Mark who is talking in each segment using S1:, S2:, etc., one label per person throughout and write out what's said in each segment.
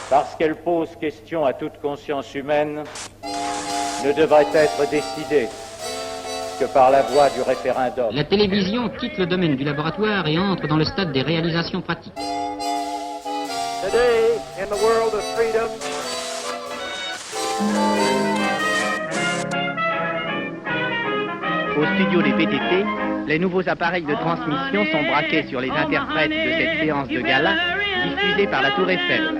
S1: parce qu'elle pose question à toute conscience humaine, ne devrait être décidée que par la voie du référendum.
S2: La télévision quitte le domaine du laboratoire et entre dans le stade des réalisations pratiques.
S1: Today, in the world of freedom,
S3: Au studio des PTT, les nouveaux appareils de transmission sont braqués sur les interprètes de cette séance de gala diffusée par la Tour Eiffel.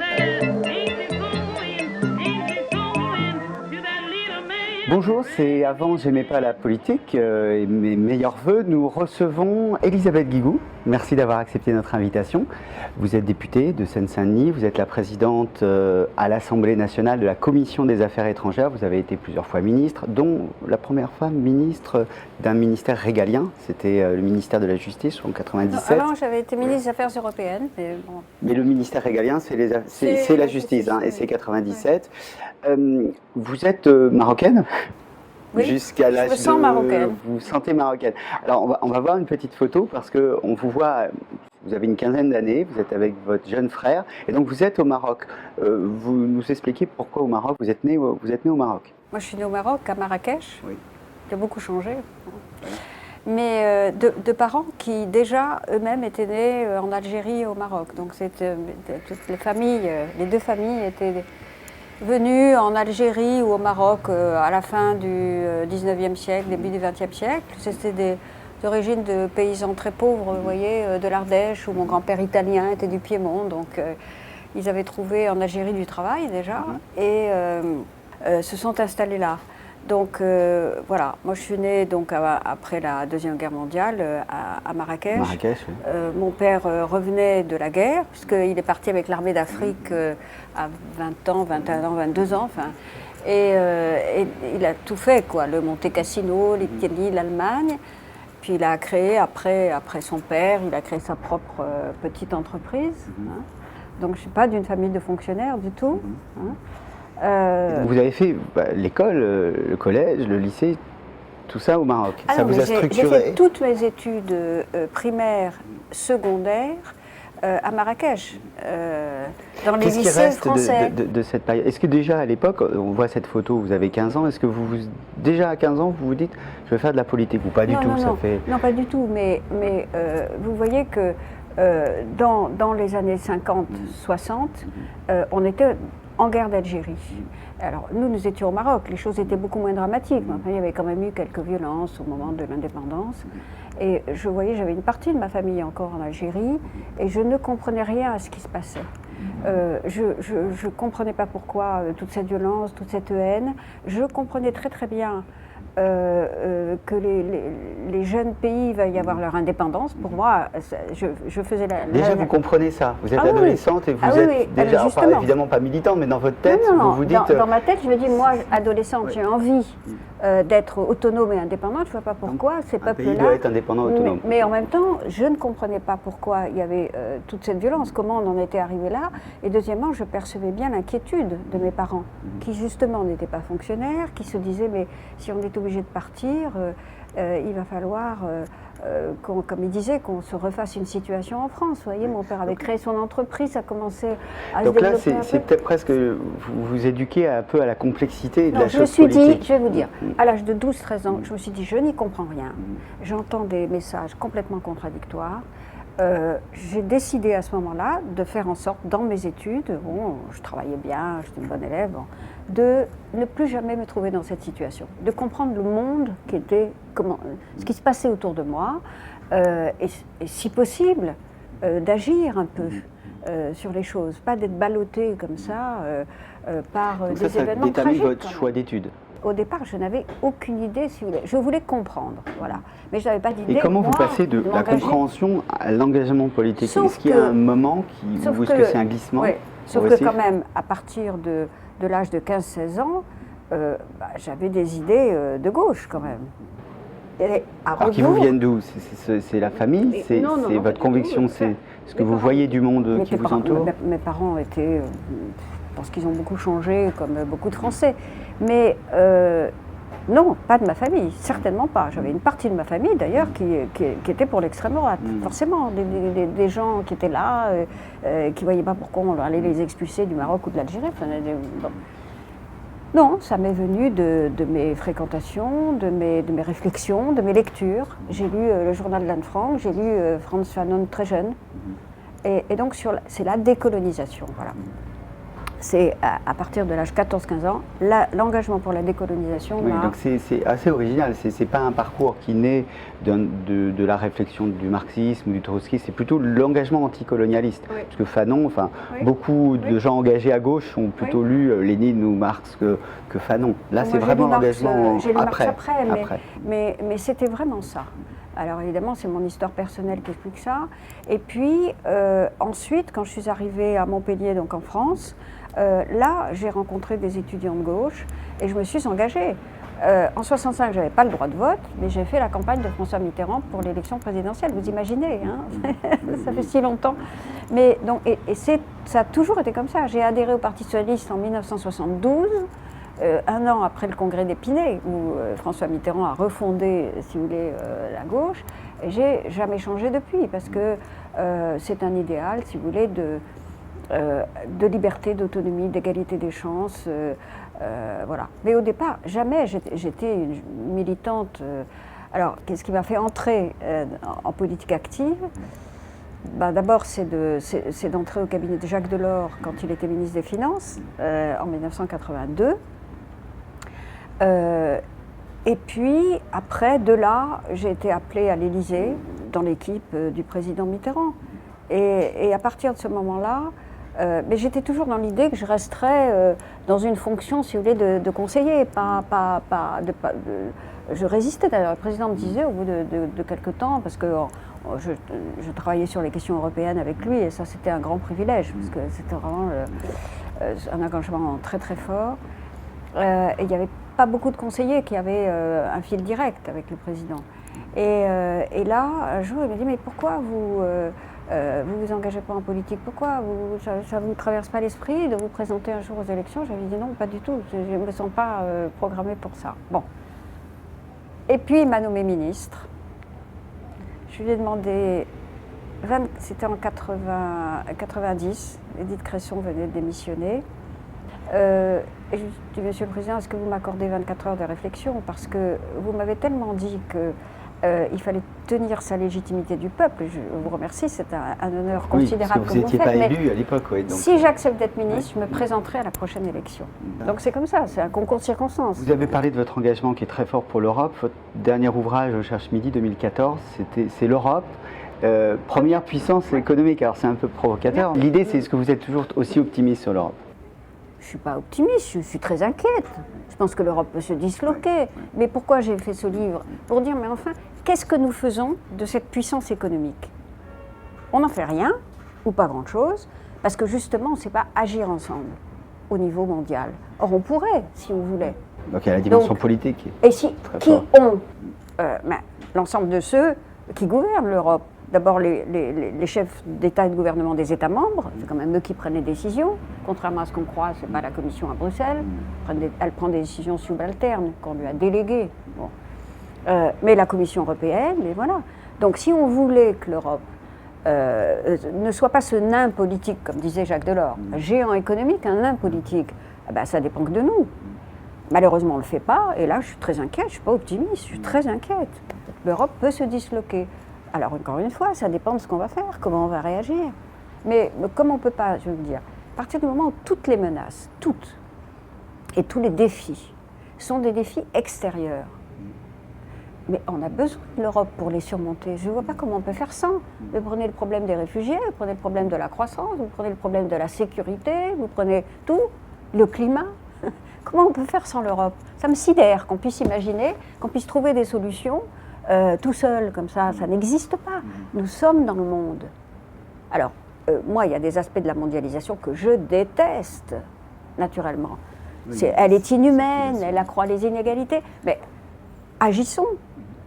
S4: Bonjour, c'est Avant j'aimais pas la politique et mes meilleurs voeux. Nous recevons Elisabeth Guigou. Merci d'avoir accepté notre invitation. Vous êtes députée de Seine-Saint-Denis, vous êtes la présidente à l'Assemblée nationale de la Commission des Affaires étrangères. Vous avez été plusieurs fois ministre, dont la première femme ministre d'un ministère régalien. C'était le ministère de la Justice en 1997.
S5: Non, avant j'avais été ministre des Affaires européennes.
S4: Mais le ministère régalien, c'est la justice, hein, et c'est 97. Vous êtes marocaine?
S5: Oui,
S4: jusqu'à l'âge
S5: je me sens marocaine.
S4: Vous vous sentez marocaine. Alors on va voir une petite photo parce qu'on vous voit, vous avez une quinzaine d'années, vous êtes avec votre jeune frère et donc vous êtes au Maroc. Vous nous expliquez pourquoi au Maroc, vous êtes né au Maroc?
S5: Moi je suis née au Maroc, à Marrakech.
S4: Oui.
S5: J'ai beaucoup changé. Mais de parents qui déjà eux-mêmes étaient nés en Algérie et au Maroc. Donc c'était toutes les familles, les deux familles étaient venus en Algérie ou au Maroc à la fin du 19e siècle, début du 20e siècle. C'était des origines de paysans très pauvres, vous voyez, de l'Ardèche, où mon grand-père italien était du Piémont. Donc ils avaient trouvé en Algérie du travail déjà et se sont installés là. Donc voilà, moi je suis née donc, après la Deuxième Guerre mondiale à Marrakech.
S4: Marrakech, oui.
S5: Mon père revenait de la guerre, puisqu'il est parti avec l'armée d'Afrique à 20 ans, 21 ans, 22 ans. Enfin, et il a tout fait, quoi, le Monte Cassino, l'Italie, l'Allemagne. Puis il a créé, après son père, il a créé sa propre petite entreprise. Hein. Donc je ne suis pas d'une famille de fonctionnaires du tout. Hein.
S4: Vous avez fait l'école, le collège, le lycée, tout ça au Maroc. Ça vous a structuré?
S5: J'ai fait toutes mes études primaires, secondaires à Marrakech, dans les lycées français.
S4: De cette période? Est-ce que déjà à l'époque, on voit cette photo, vous avez 15 ans, est-ce que déjà à 15 ans, vous vous dites je vais faire de la politique ou pas du tout?
S5: Non, pas du tout, mais vous voyez que dans les années 50-60, on était en guerre d'Algérie. Alors, nous étions au Maroc, les choses étaient beaucoup moins dramatiques. Enfin, il y avait quand même eu quelques violences au moment de l'indépendance. Et je voyais, j'avais une partie de ma famille encore en Algérie, et je ne comprenais rien à ce qui se passait. Je ne comprenais pas pourquoi toute cette violence, toute cette haine. Je comprenais très très bien que les jeunes pays va y avoir leur indépendance. Pour moi, je faisais
S4: Déjà, vous comprenez ça? Vous êtes adolescente et vous êtes déjà, évidemment pas militante, mais dans votre tête, vous vous dites...
S5: Dans ma tête, je me dis, moi, adolescente, j'ai envie d'être autonome et indépendante. Je ne vois pas pourquoi ces peuples-là...
S4: Un pays doit être indépendant et autonome.
S5: Mais en même temps, je ne comprenais pas pourquoi il y avait toute cette violence, comment on en était arrivé là. Et deuxièmement, je percevais bien l'inquiétude de mes parents, qui justement n'étaient pas fonctionnaires, qui se disaient, mais si on est obligé de partir, il va falloir, comme il disait, qu'on se refasse une situation en France. Vous voyez, mon père avait créé son entreprise, ça commençait à se développer.
S4: Donc là, c'est peut-être presque, vous éduquez un peu à la complexité de la chose
S5: politique. Je me suis dit, je vais vous dire, à l'âge de 12-13 ans, je me suis dit, je n'y comprends rien. J'entends des messages complètement contradictoires. J'ai décidé à ce moment-là de faire en sorte, dans mes études, bon, je travaillais bien, j'étais une bonne élève, bon, de ne plus jamais me trouver dans cette situation, de comprendre le monde ce qui se passait autour de moi, et si possible, d'agir un peu sur les choses, pas d'être ballottée comme ça par des événements tragiques.
S4: Ça détermine votre choix d'études?
S5: Au départ, je n'avais aucune idée, si vous voulez. Je voulais comprendre, voilà. Mais je n'avais pas d'idée.
S4: Et comment vous passez de la compréhension à l'engagement politique? Est-ce qu'il y a un moment ou est-ce que c'est un glissement?
S5: Oui, sauf que quand même, à partir de l'âge de 15-16 ans, j'avais des idées de gauche quand même.
S4: Alors qui vous viennent d'où? C'est la famille? C'est votre conviction? C'est ce que vous voyez du monde qui vous entoure?
S5: Mes parents étaient... je pense qu'ils ont beaucoup changé, comme beaucoup de Français. Mais Non, pas de ma famille, certainement pas. J'avais une partie de ma famille d'ailleurs qui était pour l'extrême droite, forcément. Des gens qui étaient là, qui ne voyaient pas pourquoi on allait les expulser du Maroc ou de l'Algérie. Enfin, bon. Non, ça m'est venu de mes fréquentations, de mes réflexions, de mes lectures. J'ai lu le journal d'Anne Frank, j'ai lu Frantz Fanon très jeune. Et donc c'est la décolonisation, voilà. C'est à partir de l'âge 14-15 ans, l'engagement pour la décolonisation.
S4: Oui, donc c'est assez original, c'est pas un parcours qui naît de la réflexion du marxisme ou du trotskisme, c'est plutôt l'engagement anticolonialiste. Oui. Parce que Fanon, enfin, oui. Beaucoup de gens engagés à gauche ont plutôt lu Lénine ou Marx que Fanon. Là, c'est vraiment l'engagement après.
S5: Mais c'était vraiment ça. Alors évidemment, c'est mon histoire personnelle qui explique ça. Et puis ensuite, quand je suis arrivée à Montpellier, donc en France, là, j'ai rencontré des étudiants de gauche et je me suis engagée. En 65, je n'avais pas le droit de vote, mais j'ai fait la campagne de François Mitterrand pour l'élection présidentielle. Vous imaginez, hein. Ça fait si longtemps. Mais donc, ça a toujours été comme ça. J'ai adhéré au Parti socialiste en 1972. Un an après le congrès d'Épinay, où François Mitterrand a refondé, si vous voulez, la gauche, et j'ai jamais changé depuis, parce que c'est un idéal, si vous voulez, de liberté, d'autonomie, d'égalité des chances, voilà. Mais au départ, jamais j'étais une militante. Alors, qu'est-ce qui m'a fait entrer en politique active ? Ben, d'abord, c'est d'entrer au cabinet de Jacques Delors quand il était ministre des Finances, en 1982. Et puis, après, de là, j'ai été appelée à l'Élysée, dans l'équipe du président Mitterrand. Et à partir de ce moment-là, mais j'étais toujours dans l'idée que je resterais dans une fonction, si vous voulez, de conseiller, je résistais d'ailleurs. Le président me disait, au bout de quelques temps, parce que je travaillais sur les questions européennes avec lui, et ça, c'était un grand privilège, parce que c'était vraiment un engagement très, très fort. Et il n'y avait pas beaucoup de conseillers qui avaient un fil direct avec le président. Et là, un jour, il m'a dit, mais pourquoi vous vous engagez pas en politique? Pourquoi ça ne vous traverse pas l'esprit de vous présenter un jour aux élections? J'avais dit non, pas du tout, je ne me sens pas programmée pour ça. Bon. Et puis, il m'a nommé ministre. Je lui ai demandé, c'était en 90, Édith Cresson venait de démissionner. Et je lui ai dit, Monsieur le Président, est-ce que vous m'accordez 24 heures de réflexion? Parce que vous m'avez tellement dit qu'il fallait tenir sa légitimité du peuple. Je vous remercie, c'est un honneur considérable que vous
S4: n'étiez
S5: faites.
S4: Pas élu à l'époque, oui. Donc,
S5: si j'accepte d'être ministre, je me présenterai à la prochaine élection. Donc c'est comme ça, c'est un concours de circonstances.
S4: Vous avez parlé de votre engagement qui est très fort pour l'Europe. Votre dernier ouvrage, Cherche Midi 2014, c'est l'Europe. Première puissance économique. Alors c'est un peu provocateur. L'idée, c'est est-ce que vous êtes toujours aussi optimiste sur l'Europe?
S5: Je ne suis pas optimiste, je suis très inquiète. Je pense que l'Europe peut se disloquer. Mais pourquoi j'ai fait ce livre? Pour dire, mais enfin, qu'est-ce que nous faisons de cette puissance économique? On n'en fait rien, ou pas grand-chose, parce que justement, on ne sait pas agir ensemble au niveau mondial. Or, on pourrait, si on voulait.
S4: Donc il y a la dimension politique.
S5: Et si, qui ont l'ensemble de ceux qui gouvernent l'Europe? D'abord, les chefs d'État et de gouvernement des États membres, c'est quand même eux qui prennent les décisions. Contrairement à ce qu'on croit, ce n'est pas la Commission à Bruxelles. Elle prend des décisions subalternes qu'on lui a déléguées. Bon. Mais la Commission européenne, et voilà. Donc si on voulait que l'Europe ne soit pas ce nain politique, comme disait Jacques Delors, un géant économique, un nain politique, eh ben, ça dépend que de nous. Malheureusement, on ne le fait pas, et là, je suis très inquiète, je ne suis pas optimiste, je suis très inquiète. L'Europe peut se disloquer. Alors, encore une fois, ça dépend de ce qu'on va faire, comment on va réagir. Mais comme on ne peut pas, je veux dire, à partir du moment où toutes les menaces, toutes, et tous les défis, sont des défis extérieurs, mais on a besoin de l'Europe pour les surmonter. Je ne vois pas comment on peut faire sans. Vous prenez le problème des réfugiés, vous prenez le problème de la croissance, vous prenez le problème de la sécurité, vous prenez tout, le climat. Comment on peut faire sans l'Europe? Ça me sidère qu'on puisse imaginer, qu'on puisse trouver des solutions tout seul, comme ça n'existe pas. Nous sommes dans le monde. Alors, moi, il y a des aspects de la mondialisation que je déteste, naturellement. Elle est inhumaine, elle accroît les inégalités, mais agissons.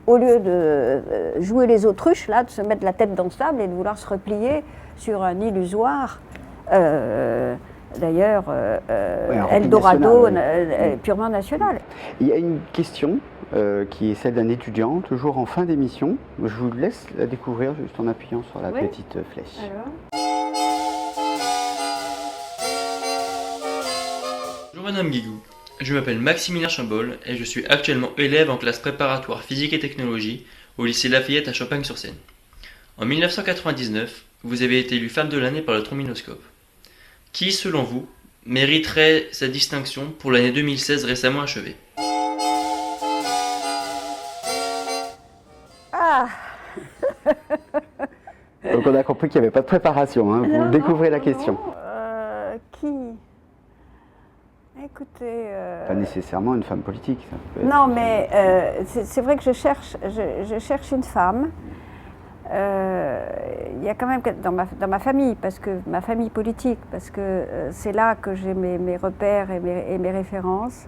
S5: Au lieu de jouer les autruches, là, de se mettre la tête dans le sable et de vouloir se replier sur un illusoire d'ailleurs,
S4: un
S5: Eldorado
S4: national, oui.
S5: purement national.
S4: Il y a une question qui est celle d'un étudiant, toujours en fin d'émission. Je vous laisse la découvrir juste en appuyant sur la
S5: Oui.
S4: petite flèche.
S5: Alors
S6: Bonjour Madame Guigou, je m'appelle Maximilien Chambol et je suis actuellement élève en classe préparatoire physique et technologie au lycée Lafayette à Champagne-sur-Seine. En 1999, vous avez été élue femme de l'année par le Trombinoscope. Qui, selon vous, mériterait cette distinction pour l'année 2016 récemment achevée?
S5: Ah
S4: Donc on a compris qu'il n'y avait pas de préparation, hein. Vous découvrez la question.
S5: Qui Écoutez...
S4: Pas nécessairement une femme politique. Ça peut être
S5: Non,
S4: une
S5: mais
S4: femme-
S5: c'est vrai que je cherche une femme. Il y a quand même dans ma famille, parce que ma famille politique, parce que c'est là que j'ai mes repères et mes références.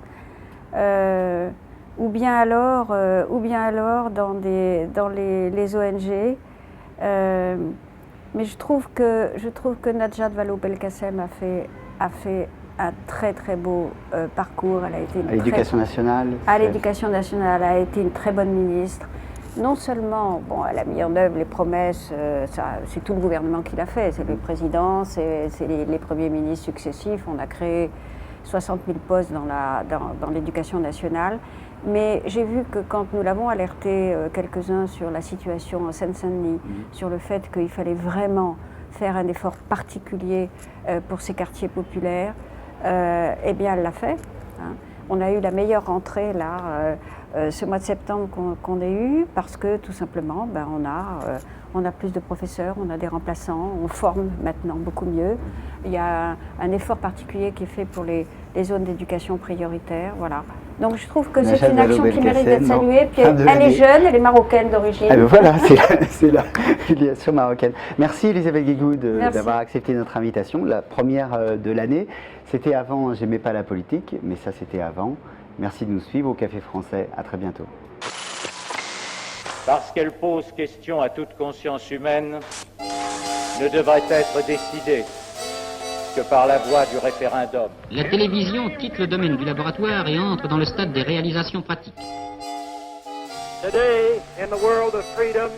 S5: Ou bien alors dans les ONG. Mais je trouve que Najat Vallaud-Belkacem a fait un très très beau parcours. Elle a été
S4: À l'éducation nationale.
S5: à l'éducation nationale, elle a été une très bonne ministre. Non seulement, bon, elle a mis en œuvre les promesses, c'est tout le gouvernement qui l'a fait, c'est le président, c'est les premiers ministres successifs. On a créé 60 000 postes dans l'éducation nationale. Mais j'ai vu que quand nous l'avons alerté quelques-uns sur la situation en Seine-Saint-Denis, sur le fait qu'il fallait vraiment faire un effort particulier pour ces quartiers populaires, eh bien elle l'a fait. Hein. On a eu la meilleure rentrée là, ce mois de septembre qu'on ait eu, parce que tout simplement, on a plus de professeurs, on a des remplaçants, on forme maintenant beaucoup mieux. Il y a un effort particulier qui est fait pour les zones d'éducation prioritaire, voilà. Donc je trouve que c'est
S4: Najat
S5: une action qui mérite d'être
S4: Vallaud-Belkacem,
S5: saluée. Puis
S4: fin de
S5: elle
S4: l'année.
S5: est jeune, elle est marocaine d'origine.
S4: Ah ben voilà, c'est la filiation marocaine. Merci Elisabeth Guigou
S5: Merci.
S4: d'avoir accepté notre invitation. La première de l'année, c'était avant J'aimais pas la politique, mais ça c'était avant. Merci de nous suivre au Café Français. À très bientôt.
S1: Parce qu'elle pose question à toute conscience humaine, ne devrait être décidée que par la voie du référendum.
S2: La télévision quitte le domaine du laboratoire et entre dans le stade des réalisations pratiques.
S7: Today, in the world of freedom,